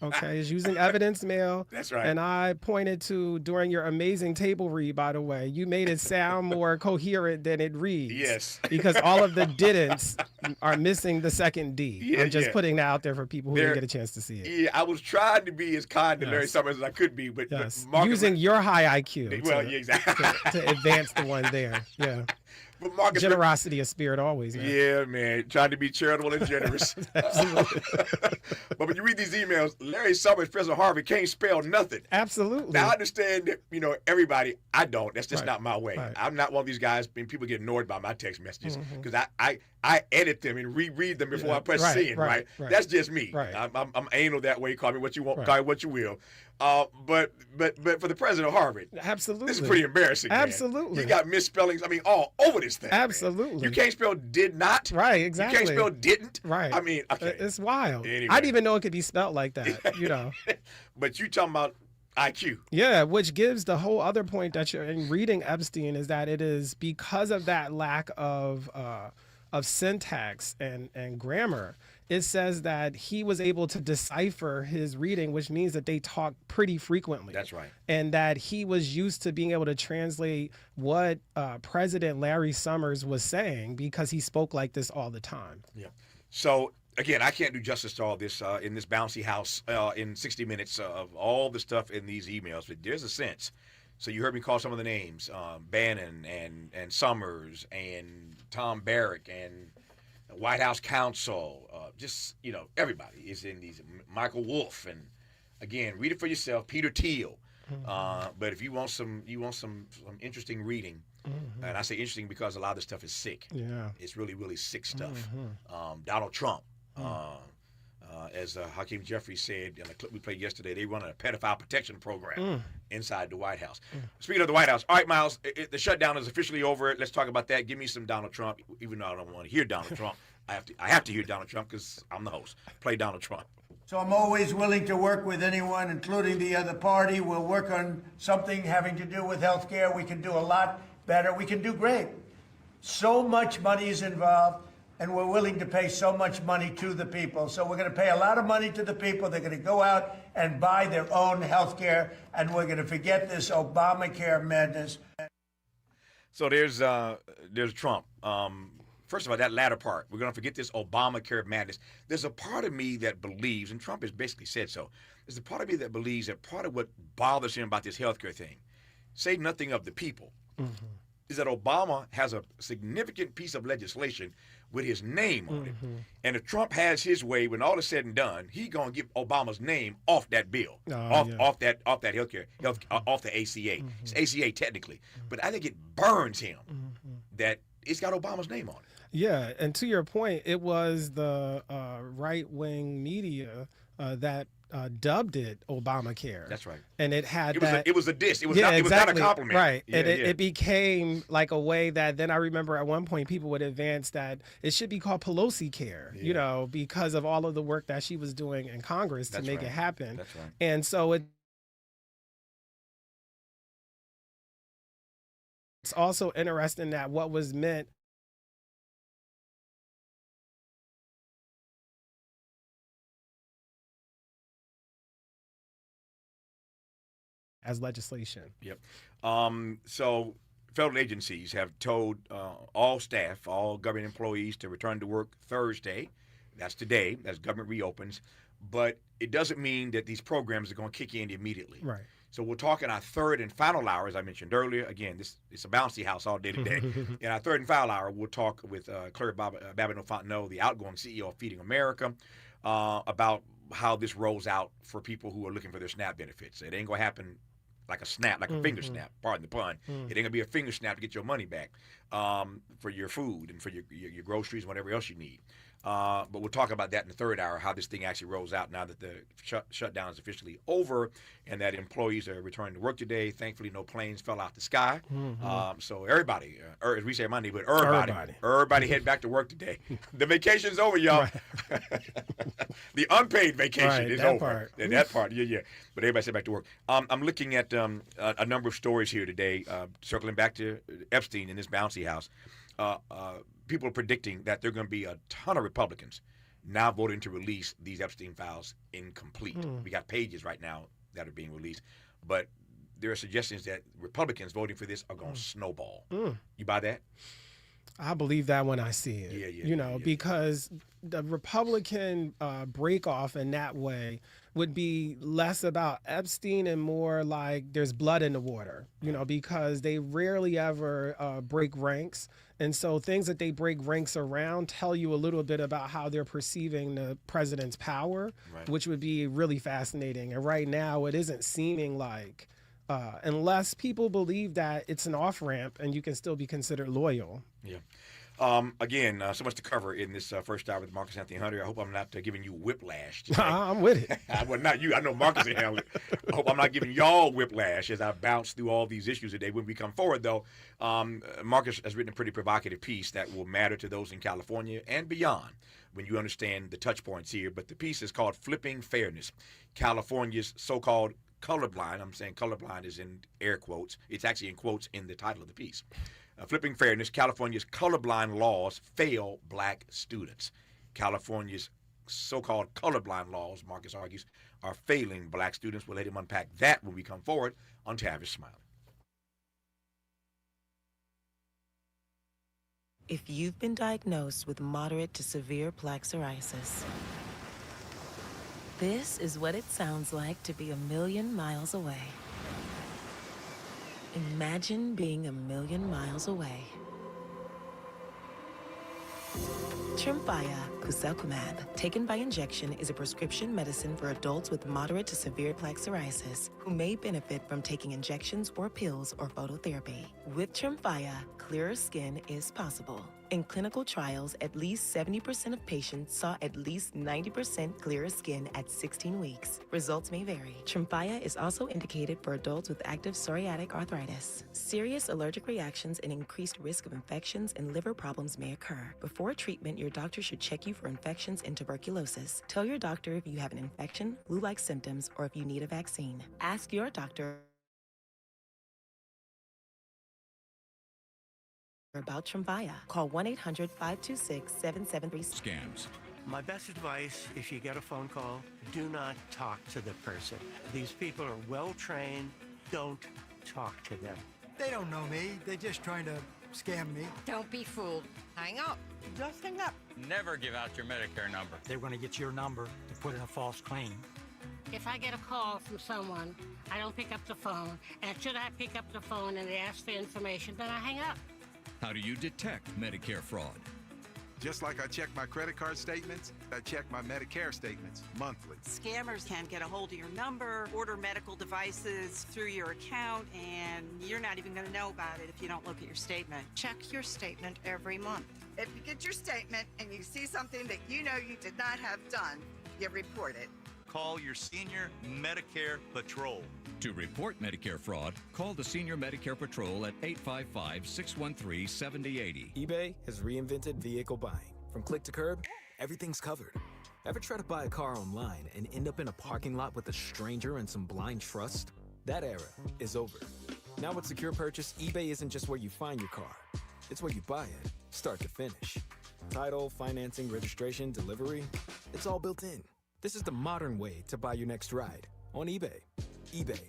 okay, is using Evidence Mail. That's right. And I pointed to, during your amazing table read, by the way, you made it sound more coherent than it reads. Yes. Because all of the didn'ts are missing the second D. Yeah, I'm just putting that out there for people who didn't get a chance to see it. Yeah, I was trying to be as kind to Larry Summers as I could be, but using your high IQ exactly. to advance the one there. Yeah. But Marcus, generosity of spirit always, man. Yeah, man. Trying to be charitable and generous. Absolutely. But when you read these emails, Larry Summers, president of Harvard, can't spell nothing. Absolutely. Now, I understand that, everybody, I don't. That's just Right. not my way. Right. I'm not one of these guys, and people get annoyed by my text messages because I edit them and reread them before I press send, right? That's just me. Right. I'm anal that way. Call me what you want, call me what you will. But for the president of Harvard, absolutely, this is pretty embarrassing. Man. Absolutely, you got misspellings. I mean, all over this thing. Absolutely, man. You can't spell did not. Right, exactly. You can't spell didn't. Right. I mean, okay. It's wild. Anyway. I didn't even know it could be spelled like that. But you talking about IQ. Yeah, which gives the whole other point that you're in reading Epstein is that it is because of that lack of syntax and grammar. It says that he was able to decipher his reading, which means that they talk pretty frequently. That's right. And that he was used to being able to translate what President Larry Summers was saying because he spoke like this all the time. Yeah. So, again, I can't do justice to all this in this bouncy house in 60 minutes of all the stuff in these emails, but there's a sense. So you heard me call some of the names, Bannon and Summers and Tom Barrack and White House counsel, everybody is in these. Michael Wolff, and again, read it for yourself. Peter Thiel. But if you want some interesting reading, and I say interesting because a lot of this stuff is sick. Yeah, it's really, really sick stuff. Donald Trump, as Hakeem Jeffries said in a clip we played yesterday, they run a pedophile protection program inside the White House. Speaking of the White House, all right, Miles, the shutdown is officially over. Let's talk about that. Give me some Donald Trump, even though I don't want to hear Donald Trump. I have to hear Donald Trump because I'm the host. Play Donald Trump. So I'm always willing to work with anyone, including the other party. We'll work on something having to do with health care. We can do a lot better. We can do great. So much money is involved, and we're willing to pay so much money to the people. So we're going to pay a lot of money to the people. They're going to go out and buy their own health care, and we're going to forget this Obamacare madness. So there's Trump. First of all, that latter part, we're going to forget this Obamacare madness. There's a part of me that believes, and Trump has basically said so, there's a part of me that believes that part of what bothers him about this healthcare thing, say nothing of the people, is that Obama has a significant piece of legislation with his name on it. And if Trump has his way, when all is said and done, he's going to get Obama's name off that bill, off that healthcare, off the ACA. It's ACA technically. But I think it burns him that it's got Obama's name on it. Yeah, and to your point, it was the right-wing media that dubbed it Obamacare. That's right. And it had it was a diss. It was yeah, not, exactly. It was not a compliment. Right. Yeah, and it became like a way that then I remember at one point people would advance that it should be called Pelosi Care, because of all of the work that she was doing in Congress to make it happen. That's right. And so it's also interesting that what was meant as legislation. Yep. So federal agencies have told all staff, all government employees to return to work Thursday. That's today, as government reopens. But it doesn't mean that these programs are going to kick in immediately. Right. So we'll talk in our third and final hour, as I mentioned earlier. Again, it's a bouncy house all day today. In our third and final hour, we'll talk with Claire Babineau-Fontenot, the outgoing CEO of Feeding America, about how this rolls out for people who are looking for their SNAP benefits. It ain't going to happen like a snap, like a finger snap, pardon the pun. It ain't going to be a finger snap to get your money back for your food and for your groceries and whatever else you need. But we'll talk about that in the third hour, how this thing actually rolls out now that the shutdown is officially over and that employees are returning to work today. Thankfully, no planes fell out the sky. So everybody, as we say Monday, but everybody head back to work today. The vacation's over, y'all. The unpaid vacation is over. And that part, yeah. But everybody head back to work. I'm looking at a number of stories here today, circling back to Epstein in this bouncy house. People are predicting that there are going to be a ton of Republicans now voting to release these Epstein files incomplete. We got pages right now that are being released, but there are suggestions that Republicans voting for this are going to snowball. You buy that? I believe that when I see it. Because the Republican break off in that way would be less about Epstein and more like there's blood in the water, because they rarely ever break ranks. And so things that they break ranks around tell you a little bit about how they're perceiving the president's power, which would be really fascinating. And right now it isn't seeming like, unless people believe that it's an off-ramp and you can still be considered loyal. Yeah. Again, so much to cover in this first hour with Marcus Anthony Hunter. I hope I'm not giving you whiplash today. I'm with it. Well, not you. I know Marcus will handle it. I hope I'm not giving y'all whiplash as I bounce through all these issues today. When we come forward, though, Marcus has written a pretty provocative piece that will matter to those in California and beyond when you understand the touch points here. But the piece is called Flipping Fairness, California's so-called colorblind. I'm saying colorblind is in air quotes. It's actually in quotes in the title of the piece. Flipping Fairness, California's colorblind laws fail black students. California's so-called colorblind laws, Marcus argues, are failing black students. We'll let him unpack that when we come forward on Tavis Smiley. If you've been diagnosed with moderate to severe plaque psoriasis, this is what it sounds like to be 1,000,000 miles away. Imagine being 1,000,000 miles away. Tremfya Kuselkumab, taken by injection, is a prescription medicine for adults with moderate to severe plaque psoriasis who may benefit from taking injections or pills or phototherapy. With Tremfya, clearer skin is possible. In clinical trials, at least 70% of patients saw at least 90% clearer skin at 16 weeks. Results may vary. Tremfya is also indicated for adults with active psoriatic arthritis. Serious allergic reactions and increased risk of infections and liver problems may occur. Before treatment, your doctor should check you for infections and tuberculosis. Tell your doctor if you have an infection, flu-like symptoms, or if you need a vaccine. Ask your doctor about Tremfya. Call 1-800-526-7736. Scams. My best advice, if you get a phone call, do not talk to the person. These people are well-trained. Don't talk to them. They don't know me. They're just trying to scam me. Don't be fooled. Hang up. Just hang up. Never give out your Medicare number. They're going to get your number to put in a false claim. If I get a call from someone, I don't pick up the phone. And should I pick up the phone and they ask for information, then I hang up. How do you detect Medicare fraud? Just like I check my credit card statements, I check my Medicare statements monthly. Scammers can get a hold of your number, order medical devices through your account, and you're not even going to know about it if you don't look at your statement. Check your statement every month. If you get your statement and you see something that you know you did not have done, you report it. Call your Senior Medicare Patrol. To report Medicare fraud, call the Senior Medicare Patrol at 855-613-7080. eBay has reinvented vehicle buying. From click to curb, everything's covered. Ever try to buy a car online and end up in a parking lot with a stranger and some blind trust? That era is over. Now with Secure Purchase, eBay isn't just where you find your car. It's where you buy it, start to finish. Title, financing, registration, delivery, it's all built in. This is the modern way to buy your next ride on eBay. eBay.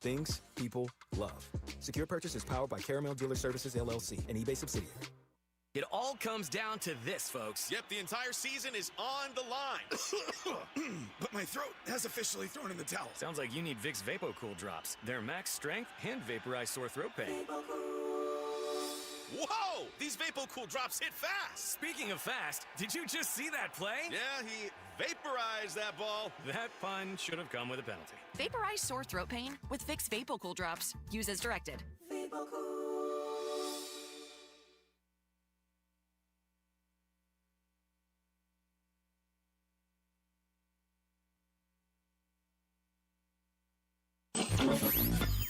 Things people love. Secure Purchase is powered by Caramel Dealer Services, LLC, an eBay subsidiary. It all comes down to this, folks. Yep, the entire season is on the line. But my throat has officially thrown in the towel. Sounds like you need Vicks VapoCool drops. They're max strength and vaporize sore throat pain. Whoa! These VapoCool drops hit fast. Speaking of fast, did you just see that play? Yeah, he vaporized that ball. That pun should have come with a penalty. Vaporize sore throat pain with Vicks VapoCool drops. Use as directed.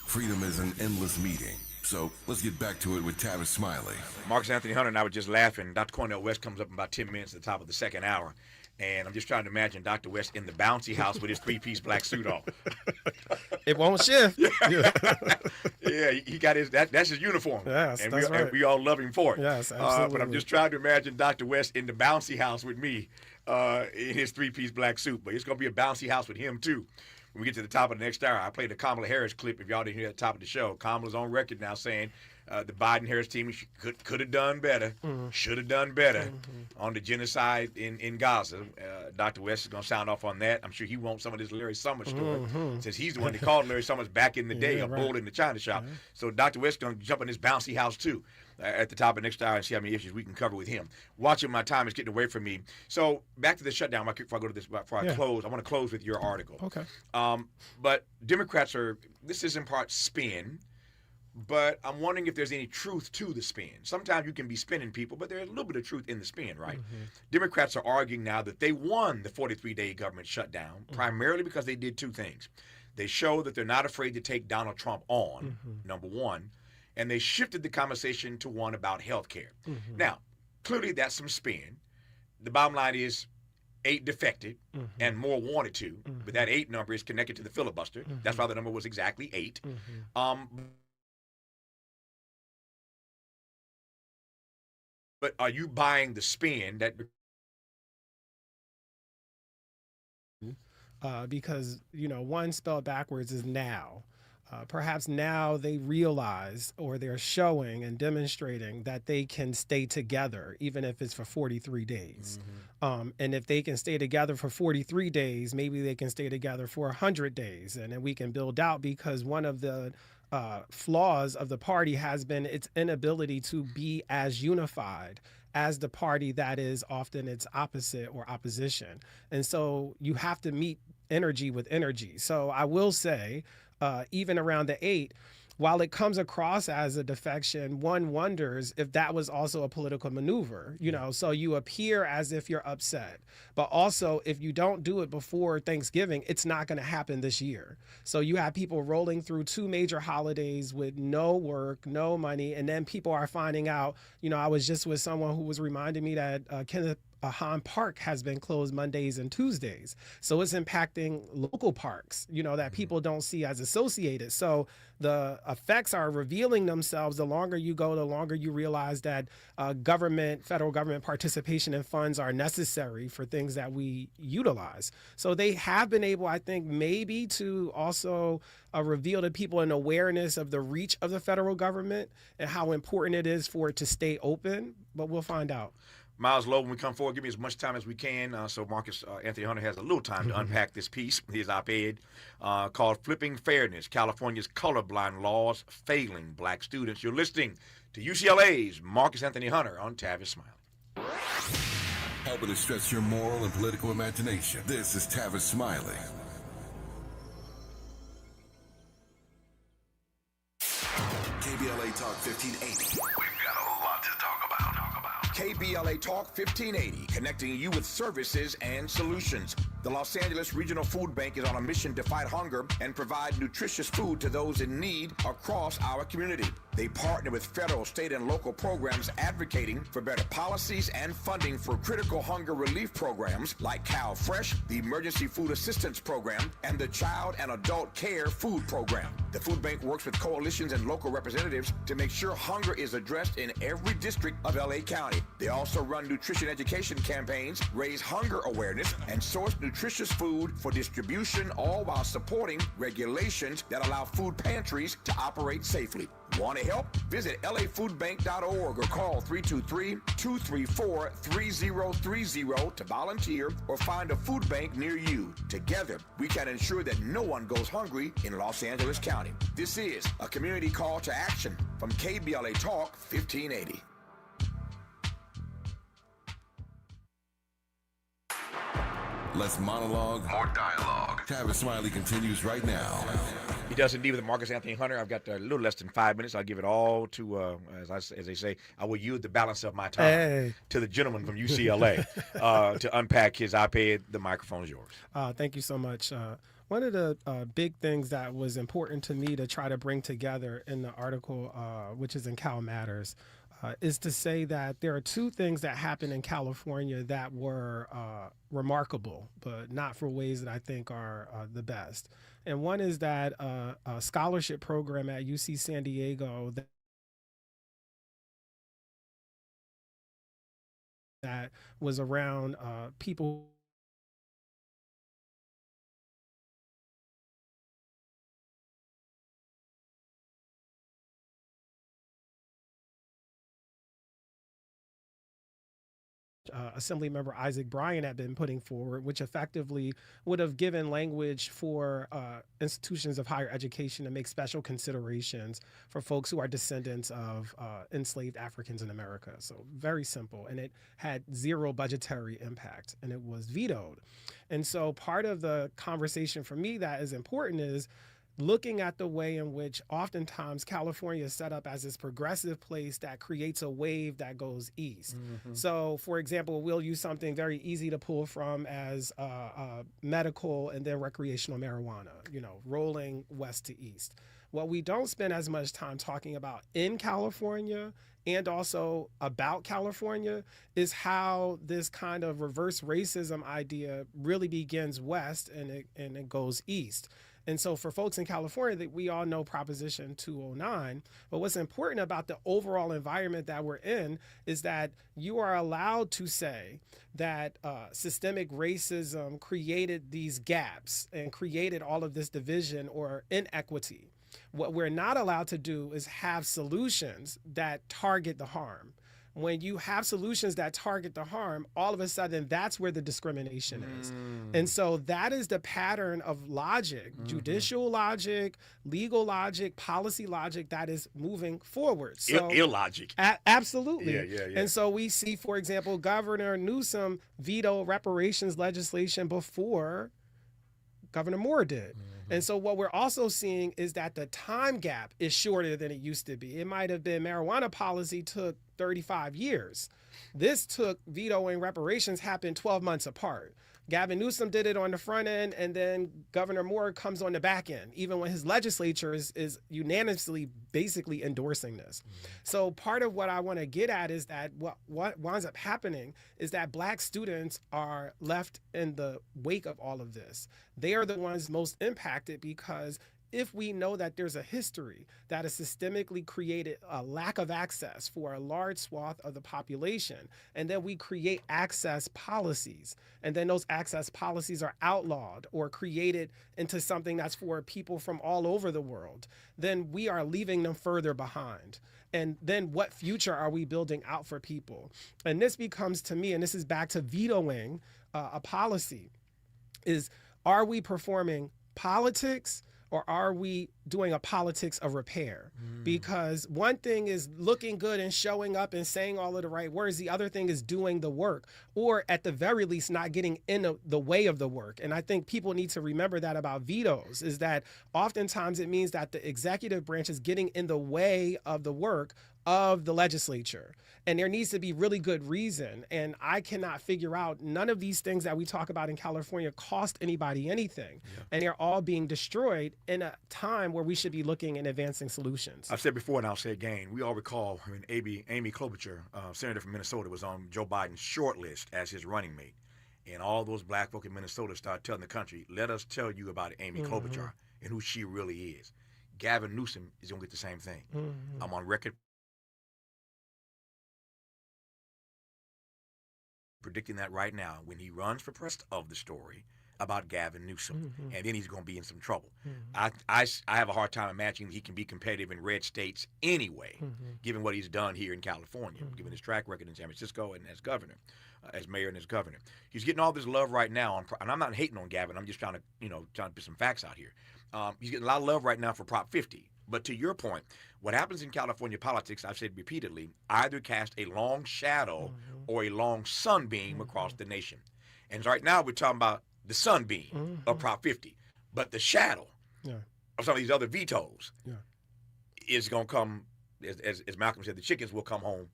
Freedom is an endless meeting. So let's get back to it with Tavis Smiley. Marcus Anthony Hunter and I were just laughing. Dr. Cornell West comes up in about 10 minutes at the top of the second hour. And I'm just trying to imagine Dr. West in the bouncy house with his three-piece black suit on. It won't shift. Yeah, he got his, that's his uniform. Yes, and that's right. And we all love him for it. Yes, absolutely. But I'm just trying to imagine Dr. West in the bouncy house with me in his three-piece black suit. But it's going to be a bouncy house with him, too. When we get to the top of the next hour, I played the Kamala Harris clip. If y'all didn't hear at the top of the show, Kamala's on record now saying the Biden-Harris team could have done better, should have done better on the genocide in Gaza. Dr. West is going to sound off on that. I'm sure he wants some of this Larry Summers story, since he's the one that called Larry Summers back in the day a bull in the china shop. So Dr. West is going to jump in his bouncy house, too, at the top of the next hour and see how many issues we can cover with him. Watching my time is getting away from me. So back to the shutdown. Before I go to this, before I close, I want to close with your article. Okay. But Democrats this is in part spin, but I'm wondering if there's any truth to the spin. Sometimes you can be spinning people, but there's a little bit of truth in the spin, right? Democrats are arguing now that they won the 43-day government shutdown, primarily because they did two things. They showed that they're not afraid to take Donald Trump on, number one, and they shifted the conversation to one about health care. Now, clearly that's some spin. The bottom line is 8 defected and more wanted to, but that 8 number is connected to the filibuster. That's why the number was exactly 8. But are you buying the spin that... Because, one spelled backwards is now. Perhaps now they realize, or they're showing and demonstrating that they can stay together, even if it's for 43 days. And if they can stay together for 43 days, maybe they can stay together for 100 days. And then we can build out, because one of the flaws of the party has been its inability to be as unified as the party that is often its opposite or opposition. And so you have to meet energy with energy. So I will say, even around the 8, while it comes across as a defection, one wonders if that was also a political maneuver, so you appear as if you're upset, but also if you don't do it before Thanksgiving, it's not going to happen this year. So you have people rolling through 2 major holidays with no work, no money, and then people are finding out, I was just with someone who was reminding me that Kenneth Hahn Park has been closed Mondays and Tuesdays. So it's impacting local parks, that people don't see as associated. So the effects are revealing themselves. The longer you go, the longer you realize that federal government participation in funds are necessary for things that we utilize. So they have been able, I think, maybe to also reveal to people an awareness of the reach of the federal government and how important it is for it to stay open. But we'll find out. Miles Lowe, when we come forward, give me as much time as we can so Marcus Anthony Hunter has a little time to unpack this piece, his op-ed called Flipping Fairness, California's Colorblind Laws Failing Black Students. You're listening to UCLA's Marcus Anthony Hunter on Tavis Smiley. Helping to stretch your moral and political imagination. This is Tavis Smiley. KBLA Talk 1580. KBLA Talk 1580, connecting you with services and solutions. The Los Angeles Regional Food Bank is on a mission to fight hunger and provide nutritious food to those in need across our community. They partner with federal, state, and local programs advocating for better policies and funding for critical hunger relief programs like Cal Fresh, the Emergency Food Assistance Program, and the Child and Adult Care Food Program. The food bank works with coalitions and local representatives to make sure hunger is addressed in every district of LA County. They also run nutrition education campaigns, raise hunger awareness, and source nutritious food for distribution, all while supporting regulations that allow food pantries to operate safely. Want to help? Visit lafoodbank.org or call 323-234-3030 to volunteer or find a food bank near you. Together, we can ensure that no one goes hungry in Los Angeles County. This is a community call to action from KBLA Talk 1580. Less monologue, more dialogue. Tavis Smiley continues right now. He does indeed with Marcus Anthony Hunter. I've got a little less than 5 minutes. I'll give it all to, as they say, I will yield the balance of my time to the gentleman from UCLA to unpack his op-ed. The microphone is yours. Thank you so much. One of the big things that was important to me to try to bring together in the article, which is in Cal Matters, is to say that there are two things that happened in California that were remarkable, but not for ways that I think are the best. And one is that a scholarship program at UC San Diego that was around people Assemblymember Isaac Bryan had been putting forward, which effectively would have given language for institutions of higher education to make special considerations for folks who are descendants of enslaved Africans in America. So very simple, and it had zero budgetary impact, and it was vetoed. And so part of the conversation for me that is important is looking at the way in which oftentimes California is set up as this progressive place that creates a wave that goes east. Mm-hmm. So, for example, we'll use something very easy to pull from as medical and then recreational marijuana, rolling west to east. What we don't spend as much time talking about in California and also about California is how this kind of reverse racism idea really begins west and it goes east. And so for folks in California, we all know Proposition 209, but what's important about the overall environment that we're in is that you are allowed to say that systemic racism created these gaps and created all of this division or inequity. What we're not allowed to do is have solutions that target the harm. When you have solutions that target the harm, all of a sudden that's where the discrimination is. And so that is the pattern of logic, judicial logic, legal logic, policy logic that is moving forward. So illogic. Absolutely. Yeah. And so we see, for example, Governor Newsom veto reparations legislation before Governor Moore did. And so what we're also seeing is that the time gap is shorter than it used to be. It might have been marijuana policy took 35 years. This took vetoing reparations happened 12 months apart. Gavin Newsom did it on the front end, and then Governor Moore comes on the back end, even when his legislature is unanimously basically endorsing this. So part of what I want to get at is that what winds up happening is that Black students are left in the wake of all of this. They are the ones most impacted because if we know that there's a history that has systemically created a lack of access for a large swath of the population, and then we create access policies, and then those access policies are outlawed or created into something that's for people from all over the world, then we are leaving them further behind. And then what future are we building out for people? And this becomes, to me, and this is back to vetoing a policy, is are we performing politics or are we doing a politics of repair? Because one thing is looking good and showing up and saying all of the right words. The other thing is doing the work, or at the very least, not getting in the way of the work. And I think people need to remember that about vetoes, is that oftentimes it means that the executive branch is getting in the way of the work of the legislature. And there needs to be really good reason. And I cannot figure out, none of these things that we talk about in California cost anybody anything. Yeah. And they're all being destroyed in a time where we should be looking and advancing solutions. I've said before, and I'll say again, we all recall when Amy Klobuchar, senator from Minnesota, was on Joe Biden's short list as his running mate. And all those Black folk in Minnesota started telling the country, let us tell you about Amy Klobuchar and who she really is. Gavin Newsom is going to get the same thing. I'm on record predicting that right now. When he runs for president of the story, about Gavin Newsom, and then he's going to be in some trouble. Mm-hmm. I have a hard time imagining he can be competitive in red states anyway, given what he's done here in California, given his track record in San Francisco and as governor, as mayor and as governor. He's getting all this love right now, and I'm not hating on Gavin. I'm just trying to put some facts out here. He's getting a lot of love right now for Prop 50. But to your point, what happens in California politics, I've said repeatedly, either cast a long shadow or a long sunbeam across the nation. And right now we're talking about the sunbeam of Prop 50. But the shadow of some of these other vetoes is going to come, as Malcolm said, the chickens will come home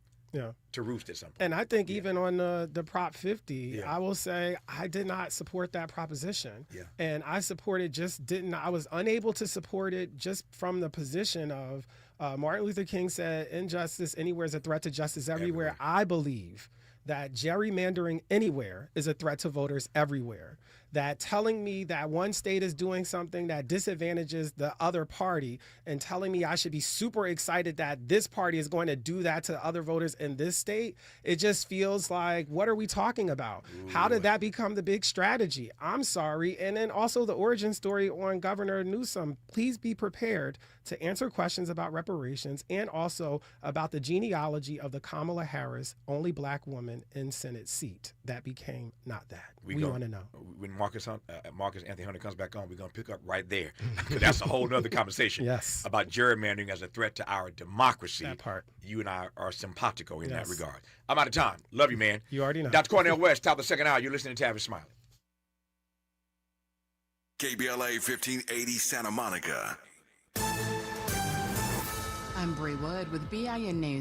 to roost at some point. And I think even on the Prop 50, I will say I did not support that proposition. And I I was unable to support it just from the position of Martin Luther King said, injustice anywhere is a threat to justice everywhere. I believe that gerrymandering anywhere is a threat to voters everywhere. That telling me that one state is doing something that disadvantages the other party and telling me I should be super excited that this party is going to do that to other voters in this state, it just feels like, what are we talking about? How did that become the big strategy? I'm sorry. And then also the origin story on Governor Newsom. Please be prepared to answer questions about reparations and also about the genealogy of the Kamala Harris, only black woman in Senate seat that became not that. We want to know. When Marcus Anthony Hunter comes back on, we're going to pick up right there. Because that's a whole other conversation about gerrymandering as a threat to our democracy. That part. You and I are simpatico in that regard. I'm out of time. Love you, man. You already know. Dr. Cornel West, top of the second hour. You're listening to Tavis Smiley. KBLA 1580 Santa Monica. I'm Bree Wood with BIN News.